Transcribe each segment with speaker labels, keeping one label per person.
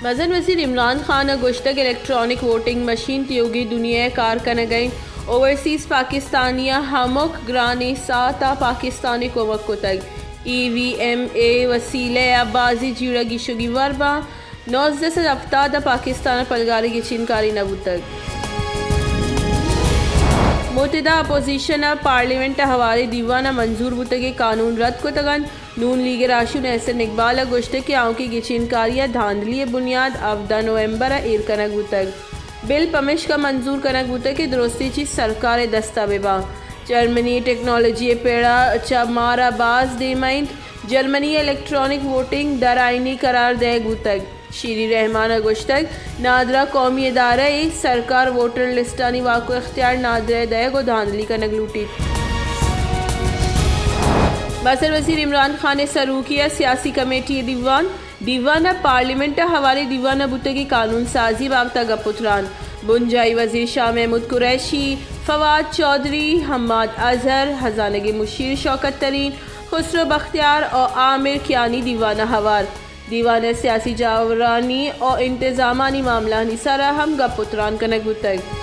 Speaker 1: मज़न वज़ीर इमरान खान गुश्तक electronic voting machine त्योगी दुनिया कार कनगई ओवरसीज़ पाकिस्तानिया हमक ग्रानी साता पाकिस्तानी कोमक को तक EVMA वसीले अब्बाजी जीड़गी शुगी वरबा 19 अफ्ताद पाकिस्तान पलगारी की चिनकारी नबूतक मुतदा अपोजिशन पार्लियामेंट हवाले दीवाना मंजूर बुतगे कानून रद्द को तगन नून लीग राशुन एहसन इकबाल गोश्ते के आँव की गिचिनकारियाँ धांधली बुनियाद 14 नवंबर ईर कनक बुतक बिल पमिश का मंजूर कनक बुतक की दुरुस्ती ची सरकार दस्तावेबा जर्मनी टेक्नोलॉजी पेड़ा चमारा बाज देमाइंद जर्मनी इलेक्ट्रॉनिक वोटिंग दराइनी करार दे बुतक शीरी रहमान गुश्तक नादरा कौमी इदारा सरकार वोटर लिस्टानी वाको इख्तियार नादरा दे को धांधली का नगलूटी मसर वज़ीर इमरान खान ने सरू किया सियासी कमेटी दीवाना पार्लियामेंट हवाले दीवाना बुतगी कानून साजी बाबता गपुतरान बुंजाई वज़ीर शाह महमूद कुरैशी फवाद चौधरी हम्माद अजहर हजानगे मुशीर शौकत तरीन खुसरो बख्तियार और आमिर कियानी दीवाना हवार दीवाना सियासी जावरानी और इंतजामानी मामला निसारा हम गपुतरान कनक बुतग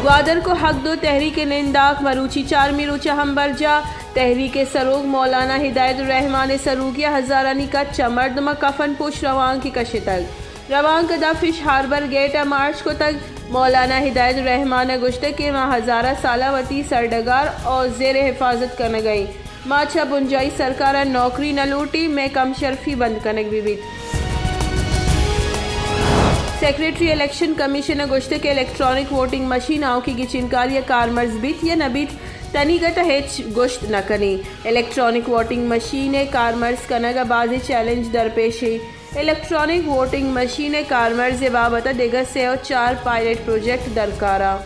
Speaker 1: ग्वादर को हक दो तहरीक निंदाक मरूची चारमी रोचा हम बरजा तहरीक सरोग मौलाना हिदायत रहमान सरूगिया हजारानी का चमर्दमा कफन पोश रवान की कशे तक रवान कदा फिश हार्बर गेट मार्च को तक मौलाना हिदायत रहमान गुश्ते के माँ हज़ारा सालावती सरडगार और जेर हिफाजत करने गई माछा बुंजाई सरकार नौकरी न लूटी में कम शर्फी बंद कनक भी सेक्रेटरी इलेक्शन कमीशन गुश्ते के इलेक्ट्रॉनिक वोटिंग मशीन आओ की गिचिनकारी कारमर्ज बीत या नबीत तनीगत हेच गुश्त न कनी इलेक्ट्रॉनिक वोटिंग मशीन कारमर्ज कनग बाजी चैलेंज दरपेश इलेक्ट्रॉनिक वोटिंग मशीन कारमर्ज बाबत दिगत से और 4 पायलट प्रोजेक्ट दरकारा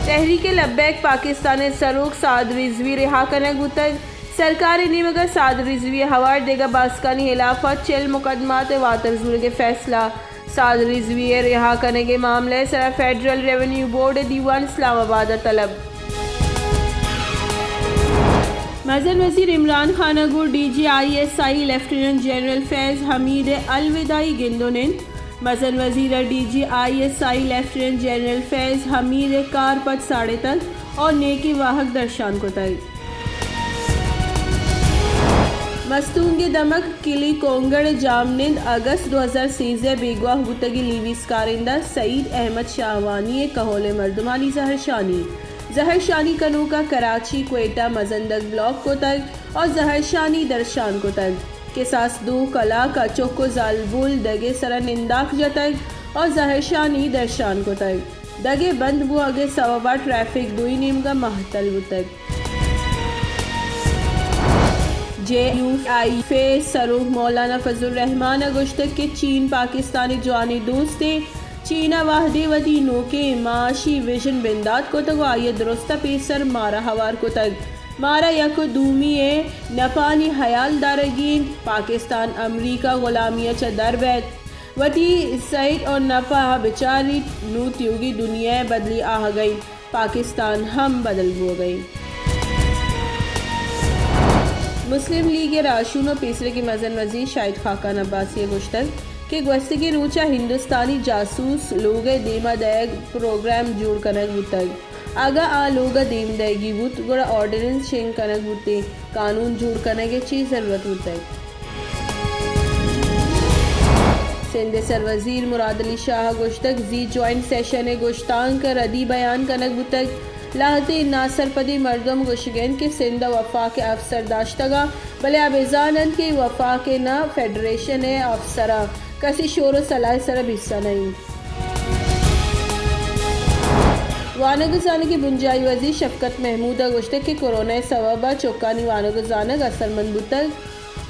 Speaker 1: तहरीक लब्बैक पाकिस्तान सरूक साद रिजवी रिहा कनक बुतग सरकारी निमगर साद रिजवी हवार देगा बास्कानी खिलाफत चल मुकदमात वातरजूर के फैसला साद रिजवी रिहा करने के मामले सरा फेडरल रेवेन्यू बोर्ड दीवान इस्लामाबाद तलब मज़न वज़ीर इमरान खान गुर DGISI लेफ्टिनेंट जनरल फैज़ हमीद अलविदाई गिंदोनिन मज़न वज़ीर DGISI लेफ्टिनेंट जनरल फैज़ हमीद कारपत साढ़े तक और नेकी वाहक दर्शान को तक मस्तूंगे दमक किली कोंगड़ जामनिंद अगस्त 2013 बेगवा बुतगी लीवीस कारिंदा सईद अहमद शाहवानी कहोले मर्दमानी जहरशानी कनू का कराची क्वेटा मजंदक ब्लॉक को तक और जहरशानी दर्शान को तक के सास दो कला का चौको जालबुल दगे सरा निंदाक जतक और जहरशानी दर्शान को तक दगे बंद बु अगे सवाबा ट्रैफिक दुई नीम का महतल बुतक JUI फे सरूह मौलाना फजल रहमान गुश्तक के चीन पाकिस्तानी जवानी दोस्ते चीना वाहदे वदी नोके माशी विजन बिंदात को तक आये दुरुस्ता पेसर मारा हवार को तक मारा यको दूमिये नपानी हयाल दारगीन पाकिस्तान अमरीका गुलामिया चदर बैत वती सईद और नपा बेचारी नूत योगी दुनिया बदली आ गई पाकिस्तान हम बदल हो गई मुस्लिम लीग राशून और तीसरे की मज़न वज़ीर शाहिद खाकान अब्बासी गुश्तक के ग्वस्ती रूचा हिंदुस्तानी जासूस लोग दीमा दैग प्रोग्राम जोड़ कनक बुतग आगा आ लोग दीम दैगी बुत गुड़ा ऑर्डिनेंस शेंग कनक बुते कानून जोड़ कनक के चीज ज़रूरत बुतग सिंध सर वज़ीर मुराद अली शाह गुश्तक जी जॉइंट सेशन गुश्तान का रदी बयान कनक बुतग लाहते नासर पदी मर्दम गुशगैन के सिंध वफा के अफसर दाश्तगा भले अबेजानंद के वफा के ना फेडरेशन अफसरा कसी शोर सलाह सरब हिस्सा नहीं वानगुजानक की बुंजाई वज़ीर शफकत महमूद गुश्तक के कोरोना सबबा चौकानी वानगुजानक असरमंद बुतग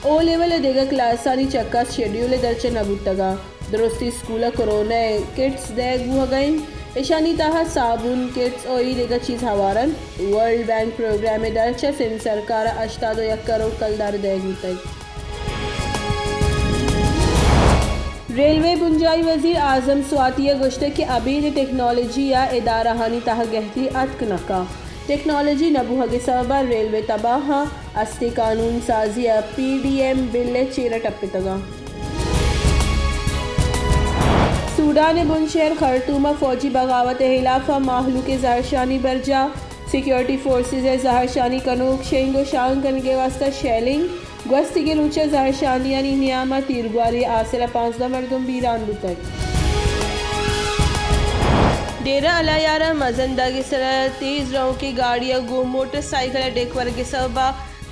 Speaker 1: ओ लेवल देगा क्लासानी चक्का शेड्यूल दर्चे नबुतगा दुरुस्ती स्कूल कोरोना किट्स दैग बुह गई ईशानी ताहा साबुन किट्स और देगा चीज़ हवारन world bank programme Darcha Sindh सरकार 81 करोड़ कलदार दैग तक रेलवे बुंजाई वज़ीर आज़म स्वातिया गुश्ते के अबीर टेक्नोलॉजी या इदारा हानी ताहा गहती अटक नका टेक्नोलॉजी नबूहगे सबबा रेलवे तबाह अस्ते कानून साजी PDM बिल्ले चेरा टप्पे तगा सूडान बुनशहर खरतूमा फौजी बगावत हिलाफा माहलूक जहरशानी बरजा सिक्योरिटी फोर्सेस जहरशानी कनूक शेंगो शांग कनगे वास्ता shelling gwastige lucha zaharshaniani niyama tirgwari asera 15 मर्दम बीरान बुतक डेरा अलायारा मजंदा के सर तेज रौ की गाड़ियाँ गो मोटरसाइकिल डेकवर के सबा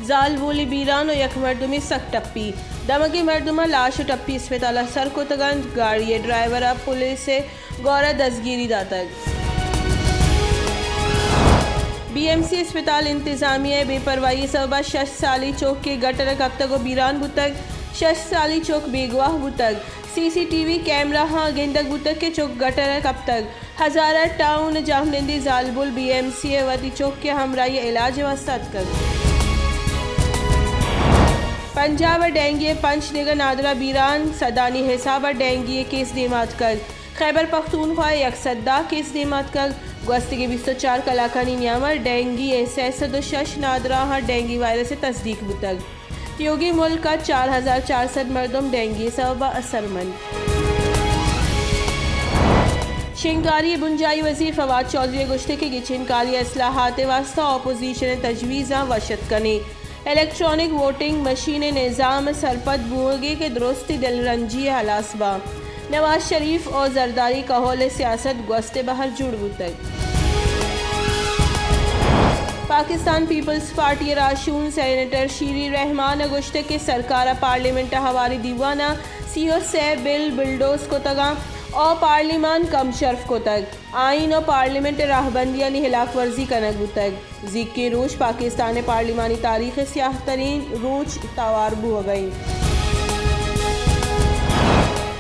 Speaker 1: जाल बोली बीरान और यक मर्दुमी सक टप्पी दमकी मर्दुमा लाश टप्पी अस्पताल सर को तगन गाड़ी ड्राइवर अब पुलिस से गौरा दसगिरी दातक BMC अस्पताल इंतजामिया बेपरवाही सबा शश साली चौक के गटर कब तक बीरान बुतक शश साली चौक बेगवाह बुतक CCTV कैमरा हाँ गेंदक बुतक के चौक गटर कब तक हजारा टाउन जामनंदी जालबुल BMC वती चौक के हमराई इलाज वस्तात कर पंजाब डेंगू पंचनिगर नादरा बीरान सदानी हिसाब डेंगू केस देमात कर खैबर पख्तूनख्वा यकसद्दा केस देमात कर gwastige 24 कलाकानी न्यामर डेंगी SS नादरा हाँ डेंगी वायरस से तस्दीक बुतक योगी मुल्क का 4400 मर्दम डेंगी सबा असरमंद शिंगारी बुंजाई वजीर फवाद चौधरी गुश्ते के गिचिनकारी असलाहात वास्ता अपोजिशन तजवीज़ा वशत कने इलेक्ट्रॉनिक वोटिंग मशीन निज़ाम सरपत बुगे के दुरुस्ती दिलरंजी हलासबा नवाज शरीफ और जरदारी कहोल सियासत gwasते बहर जुड़ बुतक पाकिस्तान पीपल्स पार्टी राशून सेनेटर शीरी रहमान गुश्ते के सरकार पार्लियामेंट हवारी दीवाना CO से बिल बिल्डोस को तगा और पार्लिमान कम शर्फ को तक आइन और पार्लियामेंट राहबंदियाँ हिलाफ वर्जी कनक बुतक जिक के रोज पाकिस्तान पार्लिमानी तारीख सियाह तरीन रोज तवारबू हो गई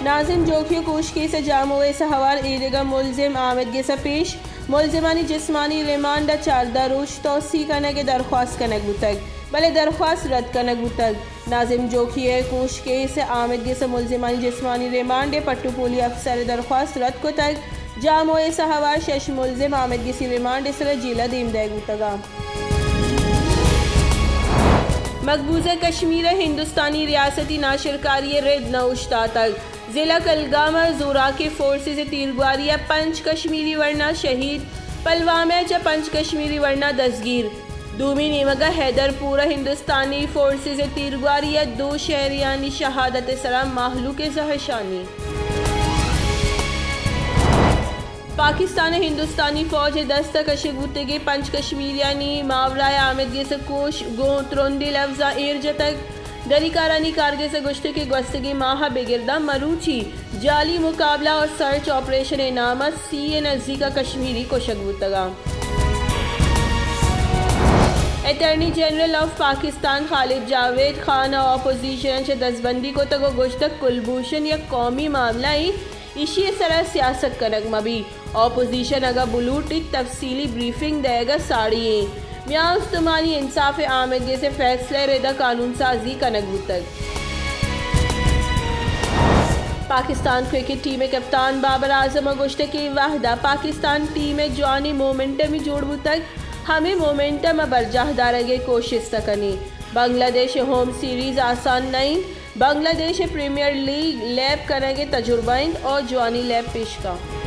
Speaker 1: नाजिम जोखियो कोश केस जामो सवार ईदगा मुलजिम आमिद गेसा पेश मुलजिमानी जिस्मानी रिमांड 14 रोज तोसी कनक दरख्वास्त कनक बुतक भले दरख्वास्त रद्द कनक बुतक नाजिम जोखियो कोश केस आमिद गेसा मुलजिमानी जिस्मानी रिमांड पट्टू पोली अफसर दरख्वास्त रद्द को तक जामो सवार शश मुलजिम आमिद गेसी रिमांड इसरा जिला दीम देग बुतगा मकबूजा कश्मीर हिंदुस्तानी रियासती नाशरकारी रेद नौश्ता तक जिला कलगामा जोरा के फोर्सेस तीरगवारिया पंच कश्मीरी वर्ना शहीद पलवामा च पंच कश्मीरी वर्ना दसगीर दूमी नीमगा हैदरपुरा हिंदुस्तानी फोर्सेस तीरगवारिया 2 शहरियानी शहादत सलाम माहलू के जहरशानी पाकिस्तान हिंदुस्तानी फौज दस्त कशगुतगे पंच कश्मीरियानी मावराय आमिद से कोश गो त्रोंदी लफ्जा एरज तक दरिकारानी कारगे से गुश्ते के gwastige माह बेगिरदा मरूची जाली मुकाबला और सर्च ऑपरेशन इनामत CA नजदीका कश्मीरी को शगुतगा attorney general of Pakistan Khalid Javed Khan और अपोजिशन से दसबंदी को तक गुश्तक कुलभूषण या कौमी मामला इसी तरह सियासत कनक मबी अपोजिशन अगर बुलूटिक तफसीली ब्रीफिंग देगा साड़ी मियाँ उस्मानी इंसाफ आमदगी से फैसले रेदा कानून साजी कनक बुतक पाकिस्तान क्रिकेट टीम कप्तान बाबर आजम गुश्ते की वाहदा पाकिस्तान टीम जवानी मोमेंटम जोड़ बुतक हमें मोमेंटम बरजाहदारगे कोशिश तकनी बांग्लादेश होम सीरीज आसान नहीं बांग्लादेश प्रीमियर लीग लैब करेंगे तजुर्बाइंद और जवानी लैब पेश का